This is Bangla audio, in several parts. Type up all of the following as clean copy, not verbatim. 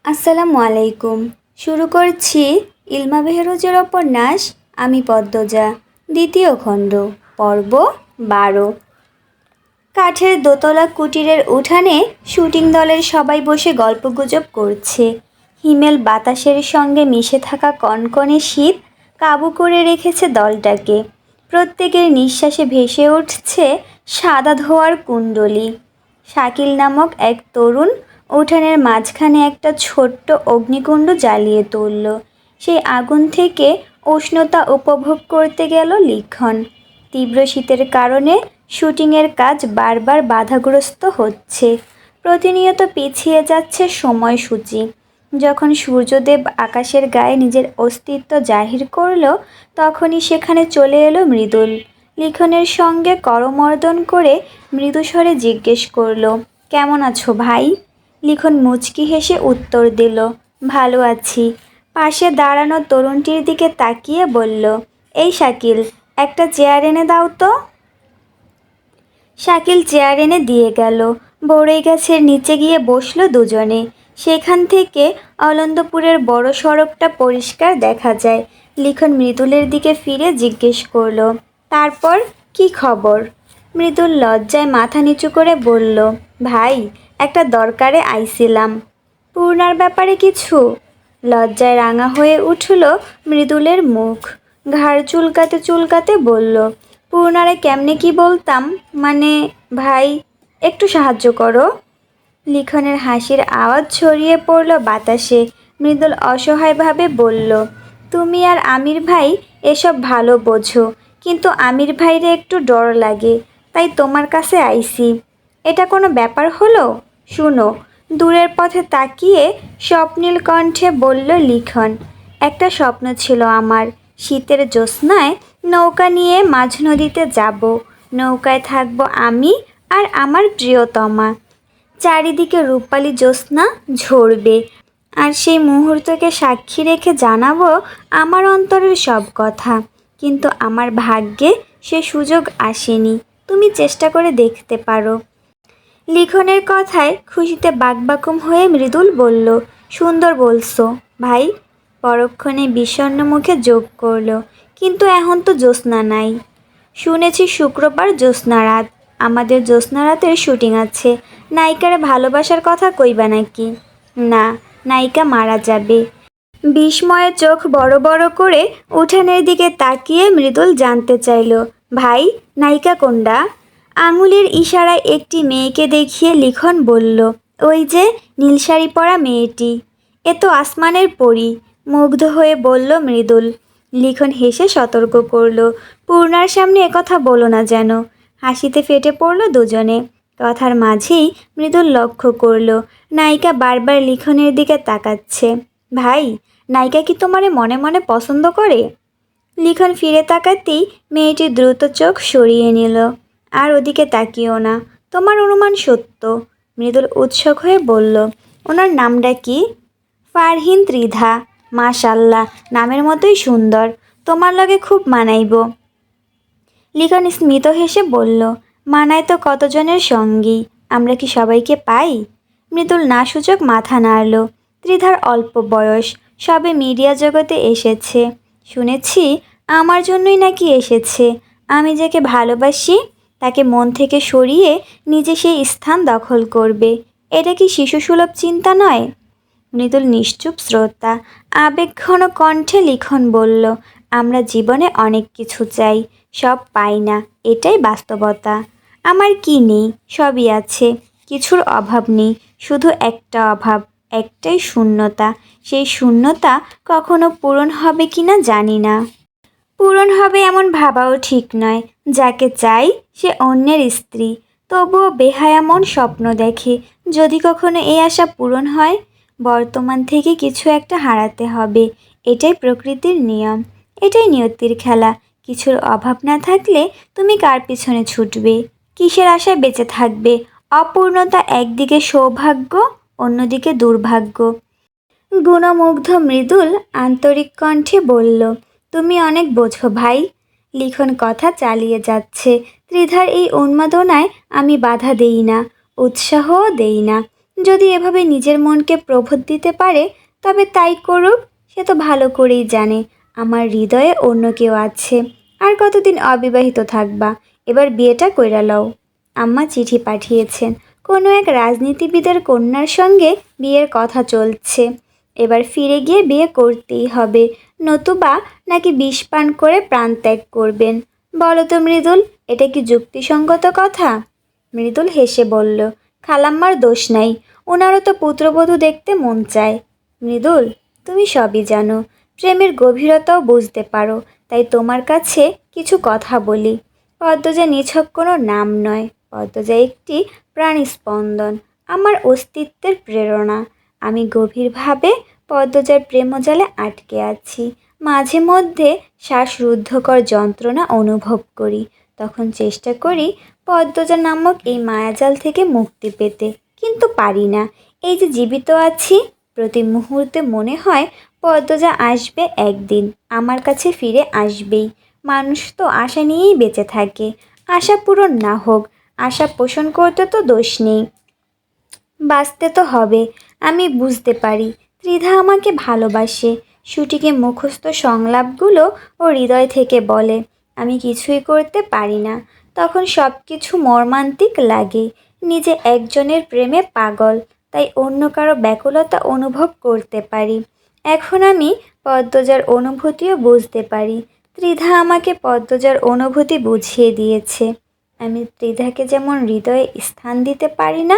আসসালামু আলাইকুম। শুরু করছি ইলমা বেহরোজের উপন্যাস আমি পদ্মজা, দ্বিতীয় খণ্ড, পর্ব 12। কাঠের দোতলা কুটিরের উঠানে শুটিং দলের সবাই বসে গল্পগুজব করছে। হিমেল বাতাসের সঙ্গে মিশে থাকা কনকনে শীত কাবু করে রেখেছে দলটাকে। প্রত্যেকের নিঃশ্বাসে ভেসে উঠছে সাদা ধোঁয়ার কুণ্ডলী। শাকিল নামক এক তরুণ উঠানের মাঝখানে একটা ছোট্ট অগ্নিকুণ্ড জ্বালিয়ে তুলল। সেই আগুন থেকে উষ্ণতা উপভোগ করতে গেল লিখন। তীব্র শীতের কারণে শুটিংয়ের কাজ বারবার বাধাগ্রস্ত হচ্ছে। প্রতিনিয়ত পিছিয়ে যাচ্ছে সময়সূচি। যখন সূর্যদেব আকাশের গায়ে নিজের অস্তিত্ব জাহির করল, তখনই সেখানে চলে এলো মৃদুল। লিখনের সঙ্গে করমর্দন করে মৃদুস্বরে জিজ্ঞেস করলো, কেমন আছো ভাই? লিখন মুচকি হেসে উত্তর দিল, ভালো আছি। পাশে দাঁড়ানো তরুণটির দিকে তাকিয়ে বলল, এই শাকিল, একটা চেয়ার এনে দাও তো। শাকিল চেয়ার এনে দিয়ে গেল। বড়ই গাছের নিচে গিয়ে বসলো দুজনে। সেখান থেকে অলন্দপুরের বড় সড়কটা পরিষ্কার দেখা যায়। লিখন মৃদুলের দিকে ফিরে জিজ্ঞেস করলো, তারপর কি খবর? মৃদুল লজ্জায় মাথা নিচু করে বলল, ভাই, একটা দরকারে আইছিলাম। পূর্ণার ব্যাপারে কিছু? লজ্জায় রাঙা হয়ে উঠল মৃদুলের মুখ। ঘাড় চুলকাতে চুলকাতে বলল, পূর্ণারে কেমনে কি বলতাম, মানে ভাই, একটু সাহায্য করো। লিখনের হাসির আওয়াজ ছড়িয়ে পড়ল বাতাসে। মৃদুল অসহায়ভাবে বলল, তুমি আর আমির ভাই এসব ভালো বোঝো, কিন্তু আমির ভাইরে একটু ডর লাগে, তাই তোমার কাছে আইছি। এটা কোনো ব্যাপার হলো? শুনো। দূরের পথে তাকিয়ে স্বপ্নীল কণ্ঠে বলল লিখন, একটা স্বপ্ন ছিল আমার। শীতের জ্যোৎস্নায় নৌকা নিয়ে মাঝ নদীতে যাব। নৌকায় থাকব আমি আর আমার প্রিয়তমা। চারিদিকে রূপালি জ্যোৎস্না ঝরবে, আর সেই মুহূর্তকে সাক্ষী রেখে জানাবো আমার অন্তরের সব কথা। কিন্তু আমার ভাগ্যে সে সুযোগ আসেনি। তুমি চেষ্টা করে দেখতে পারো। লিখনের কথায় খুশিতে বাকবাকুম হয়ে মৃদুল বলল, সুন্দর বলছো ভাই। পরক্ষণে বিষণ্ণ মুখে যোগ করল, কিন্তু এখন তো জ্যোৎস্না নাই। শুনেছি শুক্রবার জ্যোৎস্না রাত। আমাদের জ্যোৎস্না রাতের শুটিং আছে। নায়িকার ভালোবাসার কথা কইবা নাকি? না, নায়িকা মারা যাবে। বিস্ময়ে চোখ বড় বড় করে উঠানের দিকে তাকিয়ে মৃদুল জানতে চাইল, ভাই, নায়িকা কোনটা? আঙুলের ইশারায় একটি মেয়েকে দেখিয়ে লিখন বলল, ওই যে নীল শাড়ি পরা মেয়েটি। এ তো আসমানের পরী। মুগ্ধ হয়ে বলল মৃদুল। লিখন হেসে সতর্ক করল, পূর্ণার সামনে একথা বলো না যেন। হাসিতে ফেটে পড়ল দুজনে। কথার মাঝেই মৃদুল লক্ষ্য করল নায়িকা বারবার লিখনের দিকে তাকাচ্ছে। ভাই, নায়িকা কি তোমারে মনে মনে পছন্দ করে? লিখন ফিরে তাকাতেই মেয়েটি দ্রুত চোখ সরিয়ে নিল। আর ওদিকে তাকিও না, তোমার অনুমান সত্য। মৃদুল উৎসুক হয়ে বলল, ওনার নামটা কি? ফারহিন ত্রিধা। মাশাল্লাহ, নামের মতোই সুন্দর। তোমার লগে খুব মানাইব। লিখন স্মিত হেসে বলল, মানায় তো কতজনের সঙ্গী, আমরা কি সবাইকে পাই? মৃদুল না সূচক মাথা নাড়ল। ত্রিধার অল্প বয়স, সবে মিডিয়া জগতে এসেছে। শুনেছি আমার জন্যই নাকি এসেছে। আমি যাকে ভালোবাসি তাকে মন থেকে সরিয়ে নিজে সেই স্থান দখল করবে। এটা কি শিশুসুলভ চিন্তা নয়? মৃদুল নিশ্চুপ শ্রোতা। আবেগঘন কণ্ঠে লিখন বলল, আমরা জীবনে অনেক কিছু চাই, সব পাই না, এটাই বাস্তবতা। আমার কি নেই? সবই আছে। কিছুর অভাব নেই, শুধু একটা অভাব, একটাই শূন্যতা। সেই শূন্যতা কখনো পূরণ হবে কিনা জানি না। পূরণ হবে এমন ভাবাও ঠিক নয়। যাকে চাই সে অন্যের স্ত্রী, তবুও বেহায়া মন স্বপ্ন দেখে, যদি কখনো এই আশা পূরণ হয়। বর্তমান থেকে কিছু একটা হারাতে হবে, এটাই প্রকৃতির নিয়ম, এটাই নিয়তির খেলা। কিছুর অভাব না থাকলে তুমি কার পিছনে ছুটবে? কিসের আশায় বেঁচে থাকবে? অপূর্ণতা একদিকে সৌভাগ্য, অন্যদিকে দুর্ভাগ্য। গুণমুগ্ধ মৃদুল আন্তরিক কণ্ঠে বলল, তুমি অনেক বোঝো ভাই। লিখন কথা চালিয়ে যাচ্ছে। ত্রিধার এই উন্মাদনায় আমি বাধা দেই না, উৎসাহও দেই না। যদি এভাবে নিজের মনকে প্রবোধ দিতে পারে তবে তাই করুক। সে তো ভালো করেই জানে আমার হৃদয়ে অন্য কেউ আছে। আর কতদিন অবিবাহিত থাকবা, এবার বিয়েটা কইরা লও। আম্মা চিঠি পাঠিয়েছেন, কোনো এক রাজনীতিবিদের কন্যার সঙ্গে বিয়ের কথা চলছে। এবার ফিরে গিয়ে বিয়ে করতেই হবে, নতুবা নাকি বিষ পান করে প্রাণ ত্যাগ করবেন। বলো তো মৃদুল, এটা কি যুক্তিসঙ্গত কথা? মৃদুল হেসে বলল, খালাম্মার দোষ নাই, ওনারও তো পুত্রবধূ দেখতে মন চায়। মৃদুল, তুমি সবই জানো, প্রেমের গভীরতাও বুঝতে পারো, তাই তোমার কাছে কিছু কথা বলি। পদ্মজা নিছক কোনো নাম নয়, পদ্মজা একটি প্রাণস্পন্দন, আমার অস্তিত্বের প্রেরণা। আমি গভীরভাবে পদ্মজার প্রেমজালে আটকে আছি। মাঝে মধ্যে শ্বাসরুদ্ধকর যন্ত্রণা অনুভব করি, তখন চেষ্টা করি পদ্মজা নামক এই মায়াজাল থেকে মুক্তি পেতে, কিন্তু পারি না। এই যে জীবিত আছি, প্রতি মুহূর্তে মনে হয় পদ্মজা আসবে একদিন, আমার কাছে ফিরে আসবেই। মানুষ তো আশা নিয়েই বেঁচে থাকে, আশা পূরণ না হোক, আশা পোষণ করতে তো দোষ নেই, বাঁচতে তো হবে। আমি বুঝতে পারি ত্রিধা আমাকে ভালোবাসে, সুটিকে মুখস্থ সংলাপগুলো ও হৃদয় থেকে বলে। আমি কিছুই করতে পারি না, তখন সব কিছু মর্মান্তিক লাগে। নিজে একজনের প্রেমে পাগল, তাই অন্য কারো ব্যাকুলতা অনুভব করতে পারি। এখন আমি পদ্মজার অনুভূতিও বুঝতে পারি। ত্রিধা আমাকে পদ্মজার অনুভূতি বুঝিয়ে দিয়েছে। আমি ত্রিধাকে যেমন হৃদয়ে স্থান দিতে পারি না,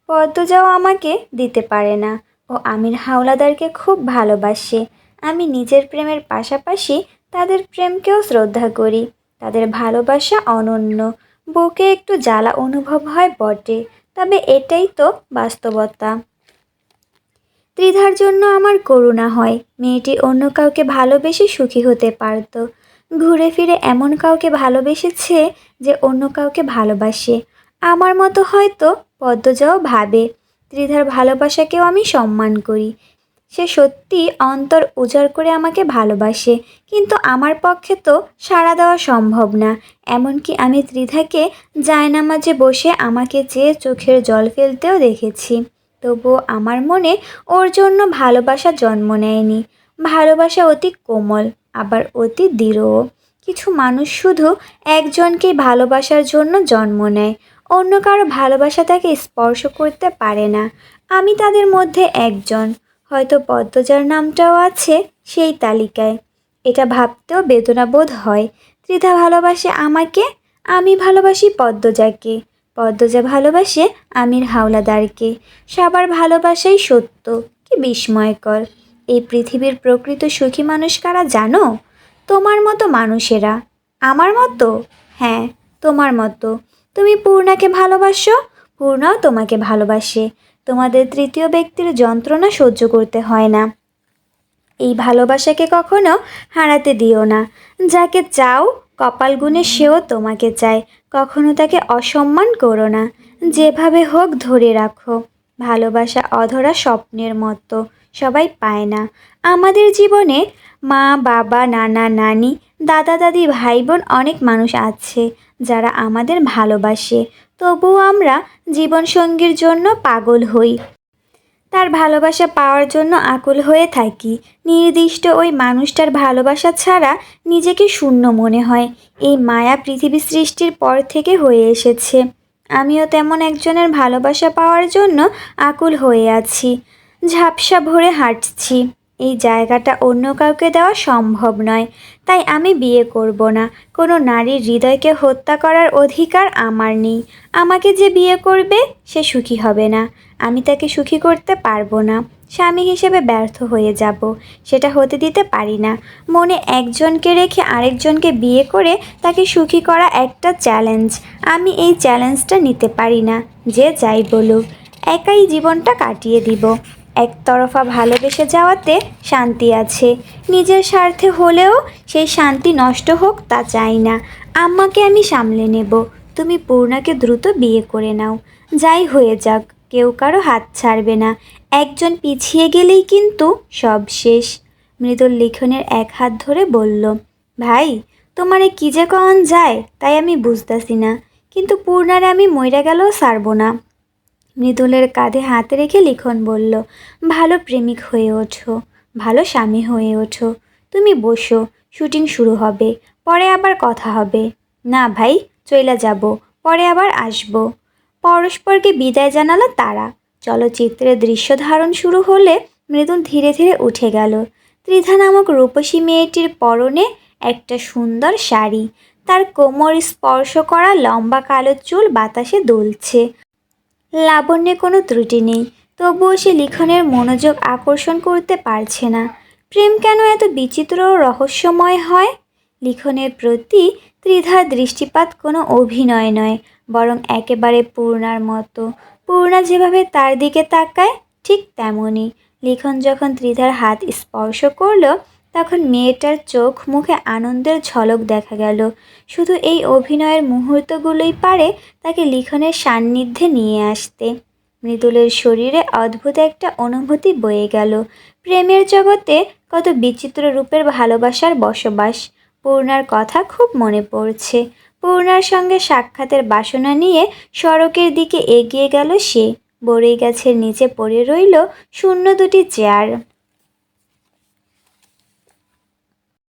পদ্মজাও আমাকে দিতে পারে না। ও আমির হাওলাদারকে খুব ভালোবাসে। আমি নিজের প্রেমের পাশাপাশি তাদের প্রেমকেও শ্রদ্ধা করি। তাদের ভালোবাসা অনন্য। বুকে একটু জ্বালা অনুভব হয় বটে, তবে এটাই তো বাস্তবতা। ত্রিধার জন্য আমার করুণা হয়, মেয়েটি অন্য কাউকে ভালোবেসে সুখী হতে পারত। ঘুরে ফিরে এমন কাউকে ভালোবেসেছে যে অন্য কাউকে ভালোবাসে। আমার মতো হয়তো পদ্মজাও ভাবে। ত্রিধার ভালোবাসাকেও আমি সম্মান করি। সে সত্যি অন্তর উজাড় করে আমাকে ভালোবাসে, কিন্তু আমার পক্ষে তো সাড়া দেওয়া সম্ভব না। এমনকি আমি ত্রিধাকে জায়নামাজে বসে আমাকে চেয়ে চোখের জল ফেলতেও দেখেছি। তবুও আমার মনে ওর জন্য ভালোবাসা জন্ম নেয়নি। ভালোবাসা অতি কোমল, আবার অতি দৃঢ়ও। কিছু মানুষ শুধু একজনকেই ভালোবাসার জন্য জন্ম নেয়, অন্য কারো ভালোবাসা তাকে স্পর্শ করতে পারে না। আমি তাদের মধ্যে একজন, হয়তো পদ্মজার নামটাও আছে সেই তালিকায়। এটা ভাবতেও বেদনাবোধ হয়। ত্রিধা ভালোবাসে আমাকে, আমি ভালোবাসি পদ্মজাকে, পদ্মজা ভালোবাসে আমির হাওলাদারকে। সবার ভালোবাসাই সত্য, কি বিস্ময়কর! এই পৃথিবীর প্রকৃত সুখী মানুষ কারা জানো? তোমার মতো মানুষেরা। আমার মতো? হ্যাঁ, তোমার মতো। তুমি পূর্ণাকে ভালোবাসো, পূর্ণাও তোমাকে ভালোবাসে। তোমাদের তৃতীয় ব্যক্তির যন্ত্রণা সহ্য করতে হয় না। এই ভালোবাসাকে কখনো হারাতে দিও না। যাকে চাও কপাল গুণে সেও তোমাকে চায়, কখনো তাকে অসম্মান করো না। যেভাবে হোক ধরে রাখো। ভালোবাসা অধরা স্বপ্নের মতো, সবাই পায় না। আমাদের জীবনে মা বাবা নানা নানি দাদা দাদি ভাই বোন অনেক মানুষ আছে যারা আমাদের ভালোবাসে, তবুও আমরা জীবনসঙ্গীর জন্য পাগল হই, তার ভালোবাসা পাওয়ার জন্য আকুল হয়ে থাকি। নির্দিষ্ট ওই মানুষটার ভালোবাসা ছাড়া নিজেকে শূন্য মনে হয়। এই মায়া পৃথিবী সৃষ্টির পর থেকে হয়ে এসেছে। আমিও তেমন একজনের ভালোবাসা পাওয়ার জন্য আকুল হয়ে আছি। ঝাপসা ভরে হাঁটছি। এই জায়গাটা অন্য কাউকে দেওয়া সম্ভব নয়, তাই আমি বিয়ে করব না। কোনো নারীর হৃদয়কে হত্যা করার অধিকার আমার নেই। আমাকে যে বিয়ে করবে সে সুখী হবে না, আমি তাকে সুখী করতে পারবো না। স্বামী হিসেবে ব্যর্থ হয়ে যাব, সেটা হতে দিতে পারি না। মনে একজনকে রেখে আরেকজনকে বিয়ে করে তাকে সুখী করা একটা চ্যালেঞ্জ। আমি এই চ্যালেঞ্জটা নিতে পারি না। যে যাই বলুক, একাই জীবনটা কাটিয়ে দিব। একতরফা ভালোবেসে যাওয়াতে শান্তি আছে, নিজের স্বার্থে হলেও সেই শান্তি নষ্ট হোক তা চাই না। আম্মাকে আমি সামলে নেব, তুমি পূর্ণাকে দ্রুত বিয়ে করে নাও। যাই হয়ে যাক, কেউ কারো হাত ছাড়বে না। একজন পিছিয়ে গেলেই কিন্তু সব শেষ। মৃদুল লিখনের এক হাত ধরে বলল, ভাই, তোমারে কি যে কন যায় তাই আমি বুঝতাছি না, কিন্তু পূর্ণারে আমি মইরা গেলেও ছাড়ব না। মৃদুলের কাঁধে হাত রেখে লিখন বলল, ভালো প্রেমিক হয়ে ওঠো, ভালো স্বামী হয়ে ওঠো। তুমি বসো, শুটিং শুরু হবে, পরে আবার কথা হবে। না ভাই, চইলা যাব, পরে আবার আসবো। পরস্পরকে বিদায় জানালো তারা। চলচ্চিত্রের দৃশ্য ধারণ শুরু হলে মৃদুল ধীরে ধীরে উঠে গেল। ত্রিধা নামক রূপসী মেয়েটির পরনে একটা সুন্দর শাড়ি, তার কোমর স্পর্শ করা লম্বা কালো চুল বাতাসে দুলছে। লাবণ্যে কোনো ত্রুটি নেই, তবুও সে লিখনের মনোযোগ আকর্ষণ করতে পারছে না। প্রেম কেন এত বিচিত্র ও রহস্যময় হয়? লিখনের প্রতি ত্রিধার দৃষ্টিপাত কোনো অভিনয় নয়, বরং একেবারে পূর্ণার মতো। পূর্ণা যেভাবে তার দিকে তাকায়, ঠিক তেমনই। লিখন যখন ত্রিধার হাত স্পর্শ করল, তখন মেয়েটার চোখ মুখে আনন্দের ঝলক দেখা গেল। শুধু এই অভিনয়ের মুহূর্তগুলোই পারে তাকে লিখনের সান্নিধ্যে নিয়ে আসতে। মৃদুলের শরীরে অদ্ভুত একটা অনুভূতি বয়ে গেল। প্রেমের জগতে কত বিচিত্র রূপের ভালোবাসার বসবাস। পূর্ণার কথা খুব মনে পড়ছে। পূর্ণার সঙ্গে সাক্ষাতের বাসনা নিয়ে সড়কের দিকে এগিয়ে গেল সে। বড়ই গাছের নিচে পড়ে রইল শূন্য দুটি চেয়ার।